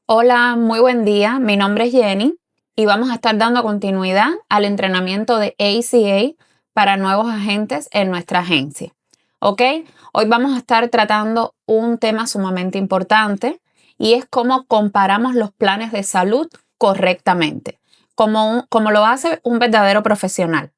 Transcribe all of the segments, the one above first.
Hola, muy buen día. Mi nombre es Jenny y vamos a estar dando continuidad al entrenamiento de ACA para nuevos agentes en nuestra agencia. ¿Ok? Hoy vamos a estar tratando un tema sumamente importante y es cómo comparamos los planes de salud correctamente, como lo hace un verdadero profesional.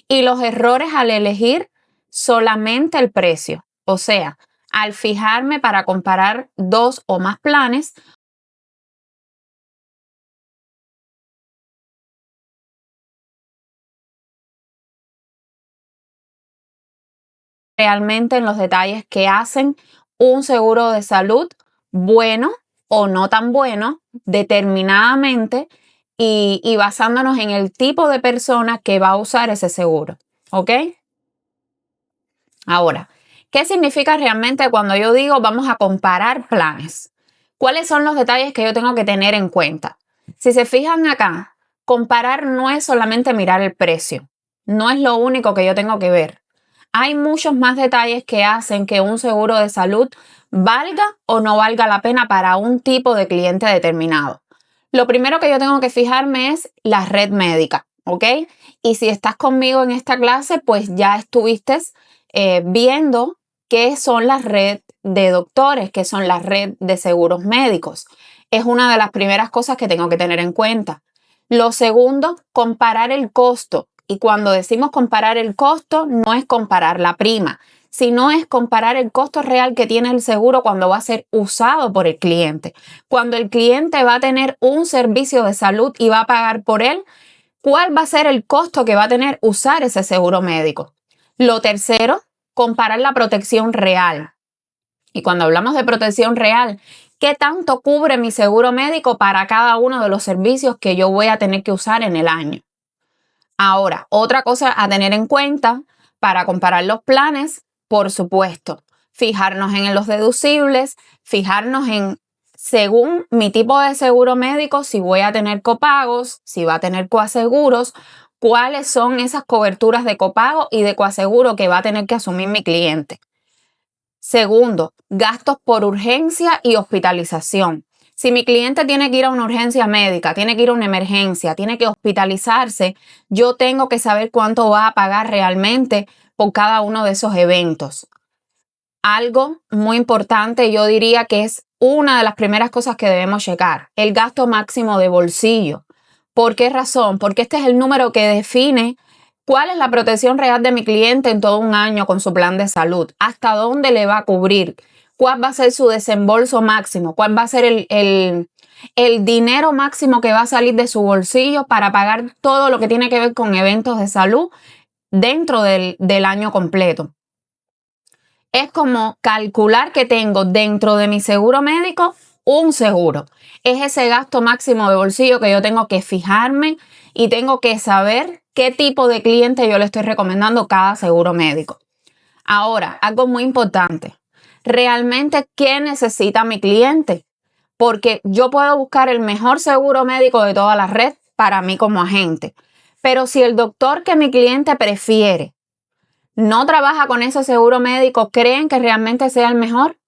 Y los errores al elegir solamente el precio, o sea, al fijarme para comparar dos o más planes realmente en los detalles que hacen un seguro de salud bueno o no tan bueno, determinadamente y basándonos en el tipo de persona que va a usar ese seguro. ¿Ok? Ahora, ¿qué significa realmente cuando yo digo vamos a comparar planes? ¿Cuáles son los detalles que yo tengo que tener en cuenta? Si se fijan acá, comparar no es solamente mirar el precio, no es lo único que yo tengo que ver. Hay muchos más detalles que hacen que un seguro de salud valga o no valga la pena para un tipo de cliente determinado. Lo primero que yo tengo que fijarme es la red médica, ¿ok? Y si estás conmigo en esta clase, pues ya estuviste viendo qué son las redes de doctores, qué son las redes de seguros médicos. Es una de las primeras cosas que tengo que tener en cuenta. Lo segundo, comparar el costo. Y cuando decimos comparar el costo, no es comparar la prima, sino es comparar el costo real que tiene el seguro cuando va a ser usado por el cliente. Cuando el cliente va a tener un servicio de salud y va a pagar por él, ¿cuál va a ser el costo que va a tener usar ese seguro médico? Lo tercero, comparar la protección real. Y cuando hablamos de protección real, ¿qué tanto cubre mi seguro médico para cada uno de los servicios que yo voy a tener que usar en el año? Ahora, otra cosa a tener en cuenta para comparar los planes, por supuesto, fijarnos en los deducibles, fijarnos en, según mi tipo de seguro médico, si voy a tener copagos, si va a tener coaseguros, cuáles son esas coberturas de copago y de coaseguro que va a tener que asumir mi cliente. Segundo, gastos por urgencia y hospitalización. Si mi cliente tiene que ir a una urgencia médica, tiene que ir a una emergencia, tiene que hospitalizarse, yo tengo que saber cuánto va a pagar realmente por cada uno de esos eventos. Algo muy importante, yo diría que es una de las primeras cosas que debemos checar, el gasto máximo de bolsillo. ¿Por qué razón? Porque este es el número que define cuál es la protección real de mi cliente en todo un año con su plan de salud, hasta dónde le va a cubrir, cuál va a ser su desembolso máximo, cuál va a ser el dinero máximo que va a salir de su bolsillo para pagar todo lo que tiene que ver con eventos de salud dentro del año completo. Es como calcular que tengo dentro de mi seguro médico un seguro. Es ese gasto máximo de bolsillo que yo tengo que fijarme y tengo que saber qué tipo de cliente yo le estoy recomendando cada seguro médico. Ahora, algo muy importante. Realmente, ¿qué necesita mi cliente? Porque yo puedo buscar el mejor seguro médico de toda la red para mí como agente. Pero si el doctor que mi cliente prefiere no trabaja con ese seguro médico, ¿creen que realmente sea el mejor?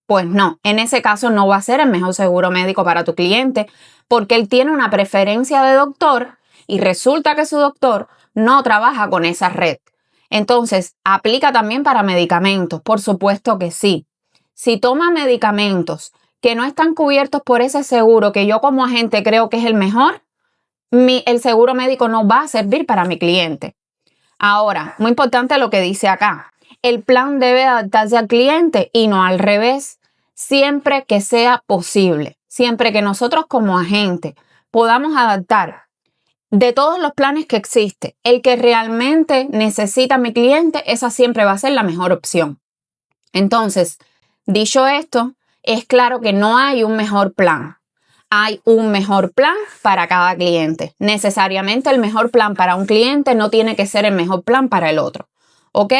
Pues no, en ese caso no va a ser el mejor seguro médico para tu cliente porque él tiene una preferencia de doctor y resulta que su doctor no trabaja con esa red. Entonces, ¿aplica también para medicamentos? Por supuesto que sí. Si toma medicamentos que no están cubiertos por ese seguro que yo como agente creo que es el mejor, el seguro médico no va a servir para mi cliente. Ahora, muy importante lo que dice acá. El plan debe adaptarse al cliente y no al revés, siempre que sea posible, siempre que nosotros como agente podamos adaptar de todos los planes que existe, el que realmente necesita mi cliente, esa siempre va a ser la mejor opción. Entonces, dicho esto, es claro que no hay un mejor plan. Hay un mejor plan para cada cliente. Necesariamente el mejor plan para un cliente no tiene que ser el mejor plan para el otro. ¿Ok?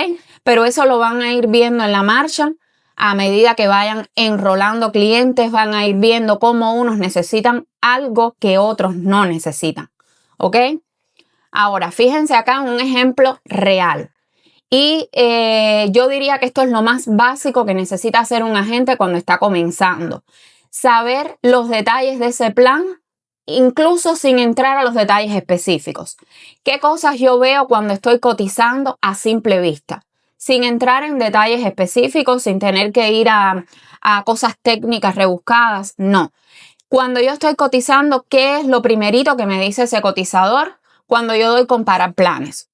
Pero eso lo van a ir viendo en la marcha. A medida que vayan enrolando clientes, van a ir viendo cómo unos necesitan algo que otros no necesitan. ¿Ok? Ahora, fíjense acá un ejemplo real. Y yo diría que esto es lo más básico que necesita hacer un agente cuando está comenzando. saber los detalles de ese plan, incluso sin entrar a los detalles específicos. ¿Qué cosas yo veo cuando estoy cotizando a simple vista? Sin entrar en detalles específicos, sin tener que ir a cosas técnicas rebuscadas, no. Cuando yo estoy cotizando, ¿qué es lo primerito que me dice ese cotizador cuando yo doy comparar planes?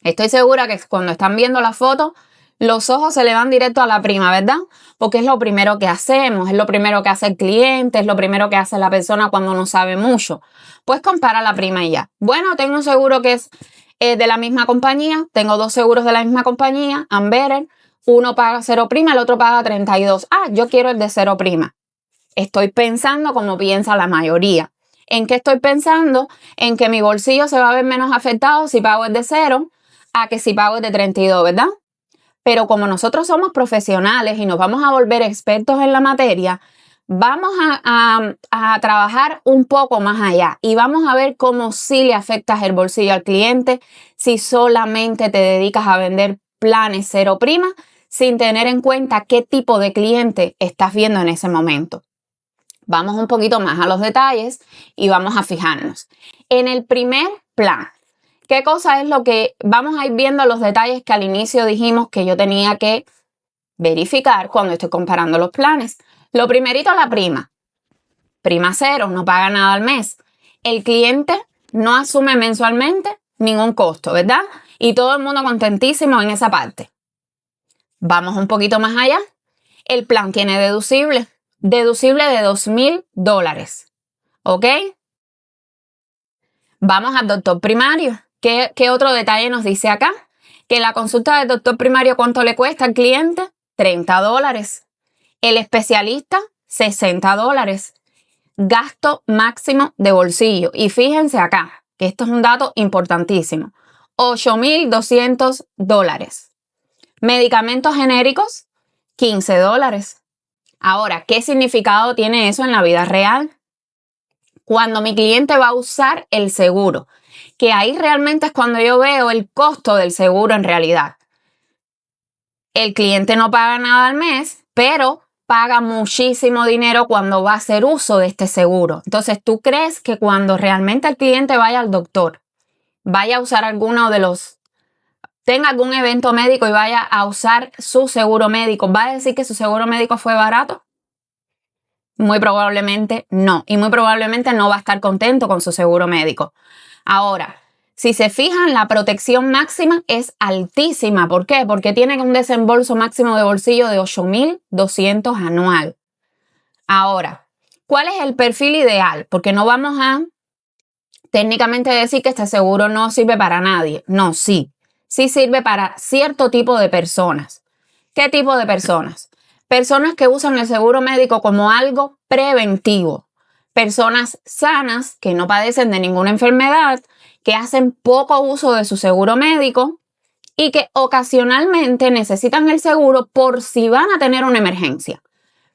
Estoy segura que cuando están viendo la foto, los ojos se le van directo a la prima, ¿verdad? Porque es lo primero que hacemos, es lo primero que hace el cliente, es lo primero que hace la persona cuando no sabe mucho. Pues compara la prima y ya. Bueno, tengo un seguro que es de la misma compañía, tengo 2 seguros de la misma compañía, Ambetter, uno paga 0 prima, el otro paga 32. Ah, yo quiero el de 0 prima. Estoy pensando como piensa la mayoría. ¿En qué estoy pensando? En que mi bolsillo se va a ver menos afectado si pago el de 0 a que si pago el de 32, ¿verdad? Pero como nosotros somos profesionales y nos vamos a volver expertos en la materia, vamos a trabajar un poco más allá y vamos a ver cómo sí le afectas el bolsillo al cliente si solamente te dedicas a vender planes 0 prima sin tener en cuenta qué tipo de cliente estás viendo en ese momento. Vamos un poquito más a los detalles y vamos a fijarnos. En el primer plan, ¿qué cosa es lo que vamos a ir viendo los detalles que al inicio dijimos que yo tenía que verificar cuando estoy comparando los planes? Lo primerito, la prima. Prima 0, no paga nada al mes. El cliente no asume mensualmente ningún costo, ¿verdad? Y todo el mundo contentísimo en esa parte. Vamos un poquito más allá. El plan tiene deducible de $2,000. ¿Ok? Vamos al doctor primario. ¿Qué otro detalle nos dice acá? Que la consulta del doctor primario, ¿cuánto le cuesta al cliente? $30. El especialista, $60. Gasto máximo de bolsillo. Y fíjense acá, que esto es un dato importantísimo. $8,200. Medicamentos genéricos, $15. Ahora, ¿qué significado tiene eso en la vida real? Cuando mi cliente va a usar el seguro, que ahí realmente es cuando yo veo el costo del seguro en realidad. El cliente no paga nada al mes, pero paga muchísimo dinero cuando va a hacer uso de este seguro. Entonces, ¿tú crees que cuando realmente el cliente vaya al doctor, vaya a usar tenga algún evento médico y vaya a usar su seguro médico, va a decir que su seguro médico fue barato? Muy probablemente no. Y muy probablemente no va a estar contento con su seguro médico. Ahora, si se fijan, la protección máxima es altísima. ¿Por qué? Porque tiene un desembolso máximo de bolsillo de $8,200 anual. Ahora, ¿cuál es el perfil ideal? Porque no vamos a técnicamente decir que este seguro no sirve para nadie. No, sí. Sí sirve para cierto tipo de personas. ¿Qué tipo de personas? Personas que usan el seguro médico como algo preventivo. Personas sanas que no padecen de ninguna enfermedad, que hacen poco uso de su seguro médico y que ocasionalmente necesitan el seguro por si van a tener una emergencia.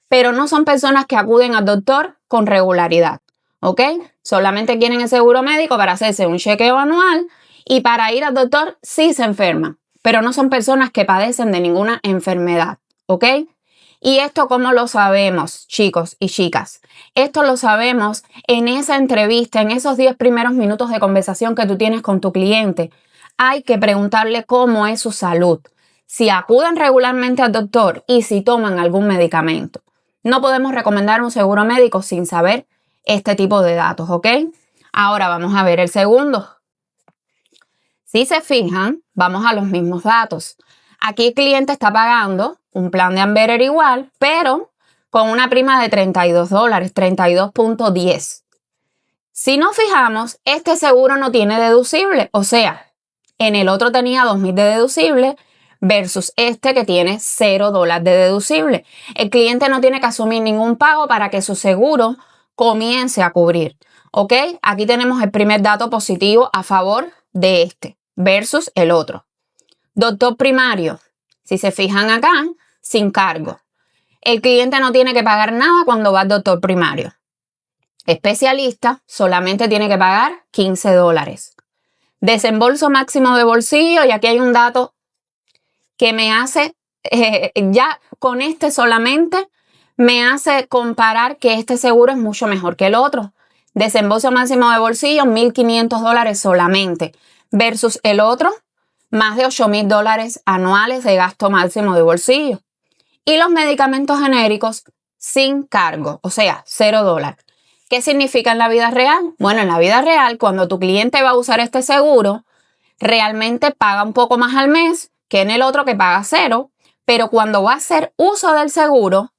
Pero no son personas que acuden al doctor con regularidad. ¿Ok? Solamente quieren el seguro médico para hacerse un chequeo anual y para ir al doctor si se enferman. Pero no son personas que padecen de ninguna enfermedad. ¿Ok? ¿Y esto cómo lo sabemos, chicos y chicas? Esto lo sabemos en esa entrevista, en esos 10 primeros minutos de conversación que tú tienes con tu cliente. Hay que preguntarle cómo es su salud, si acuden regularmente al doctor y si toman algún medicamento. No podemos recomendar un seguro médico sin saber este tipo de datos, ¿ok? Ahora vamos a ver el segundo. Si se fijan, vamos a los mismos datos. Aquí el cliente está pagando un plan de Ambetter igual, pero con una prima de $32, 32.10. Si nos fijamos, este seguro no tiene deducible, o sea, en el otro tenía $2,000 de deducible versus este que tiene $0 de deducible. El cliente no tiene que asumir ningún pago para que su seguro comience a cubrir, ¿ok? Aquí tenemos el primer dato positivo a favor de este versus el otro. Doctor primario, si se fijan acá, sin cargo. El cliente no tiene que pagar nada cuando va al doctor primario. Especialista solamente tiene que pagar $15. Desembolso máximo de bolsillo, y aquí hay un dato que me hace, ya con este solamente me hace comparar que este seguro es mucho mejor que el otro. Desembolso máximo de bolsillo, $1,500 solamente, versus el otro, más de $8,000 anuales de gasto máximo de bolsillo. Y los medicamentos genéricos sin cargo, o sea, $0. ¿Qué significa en la vida real? Bueno, en la vida real, cuando tu cliente va a usar este seguro, realmente paga un poco más al mes que en el otro que paga $0, pero cuando va a hacer uso del seguro,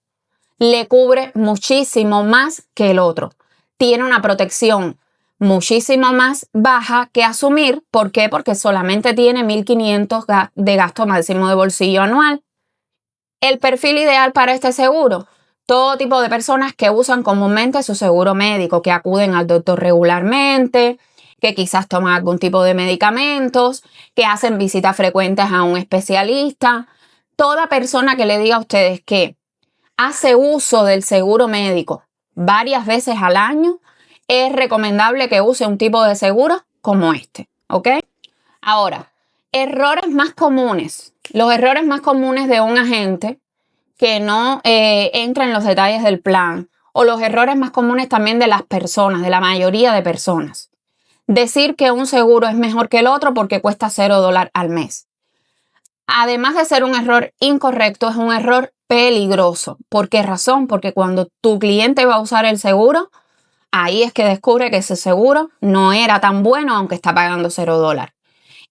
le cubre muchísimo más que el otro. Tiene una protección muchísimo más baja que asumir. ¿Por qué? Porque solamente tiene $1,500 de gasto máximo de bolsillo anual. El perfil ideal para este seguro: todo tipo de personas que usan comúnmente su seguro médico, que acuden al doctor regularmente, que quizás toman algún tipo de medicamentos, que hacen visitas frecuentes a un especialista. Toda persona que le diga a ustedes que hace uso del seguro médico varias veces al año, es recomendable que use un tipo de seguro como este, ¿ok? Ahora, errores más comunes. Los errores más comunes de un agente que no entra en los detalles del plan, o los errores más comunes también de las personas, de la mayoría de personas. Decir que un seguro es mejor que el otro porque cuesta $0 al mes. Además de ser un error incorrecto, es un error peligroso. ¿Por qué razón? Porque cuando tu cliente va a usar el seguro, ahí es que descubre que ese seguro no era tan bueno aunque está pagando $0.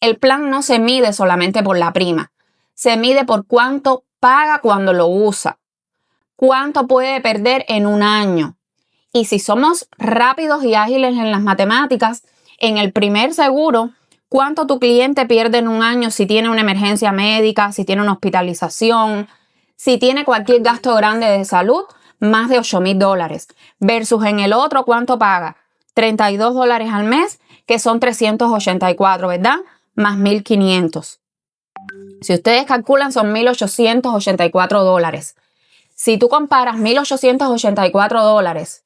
El plan no se mide solamente por la prima, se mide por cuánto paga cuando lo usa, cuánto puede perder en un año. Y si somos rápidos y ágiles en las matemáticas, en el primer seguro, ¿cuánto tu cliente pierde en un año si tiene una emergencia médica, si tiene una hospitalización, si tiene cualquier gasto grande de salud? Más de $8,000. Versus en el otro, ¿cuánto paga? $32 al mes, que son 384, ¿verdad? Más 1,500. Si ustedes calculan, son $1,884. Si tú comparas $1,884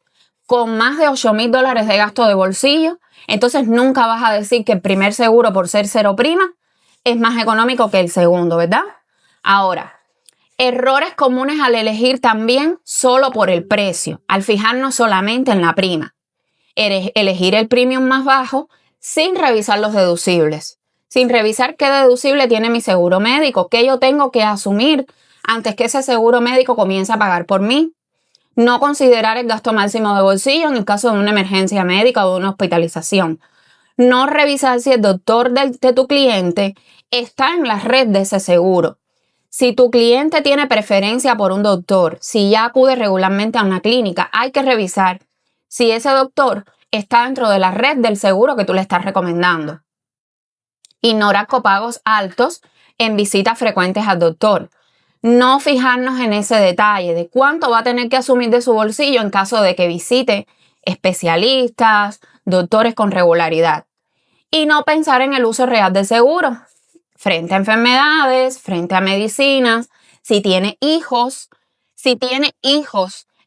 con más de $8,000 de gasto de bolsillo, entonces nunca vas a decir que el primer seguro, por ser cero prima, es más económico que el segundo, ¿verdad? Ahora, errores comunes al elegir también solo por el precio, al fijarnos solamente en la prima. Elegir el premium más bajo sin revisar los deducibles, sin revisar qué deducible tiene mi seguro médico, qué yo tengo que asumir antes que ese seguro médico comience a pagar por mí. No considerar el gasto máximo de bolsillo en el caso de una emergencia médica o de una hospitalización. No revisar si el doctor de tu cliente está en la red de ese seguro. Si tu cliente tiene preferencia por un doctor, si ya acude regularmente a una clínica, hay que revisar si ese doctor está dentro de la red del seguro que tú le estás recomendando. Ignorar copagos altos en visitas frecuentes al doctor. No fijarnos en ese detalle de cuánto va a tener que asumir de su bolsillo en caso de que visite especialistas, doctores con regularidad. Y no pensar en el uso real del seguro frente a enfermedades, frente a medicinas. Si tiene hijos,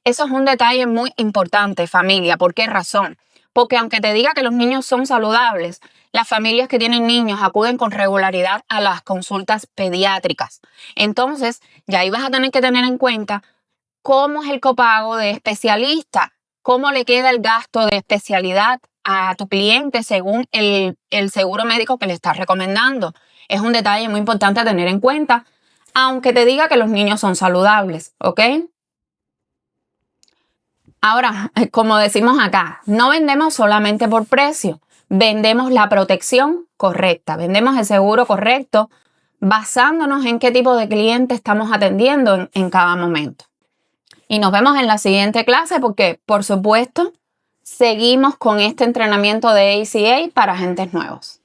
eso es un detalle muy importante, familia. ¿Por qué razón? Porque aunque te diga que los niños son saludables, las familias que tienen niños acuden con regularidad a las consultas pediátricas. Entonces, ya ahí vas a tener que tener en cuenta cómo es el copago de especialista, cómo le queda el gasto de especialidad a tu cliente según el seguro médico que le estás recomendando. Es un detalle muy importante a tener en cuenta, aunque te diga que los niños son saludables, ¿ok? Ahora, como decimos acá, no vendemos solamente por precio, vendemos la protección correcta, vendemos el seguro correcto basándonos en qué tipo de cliente estamos atendiendo en cada momento. Y nos vemos en la siguiente clase porque, por supuesto, seguimos con este entrenamiento de ACA para agentes nuevos.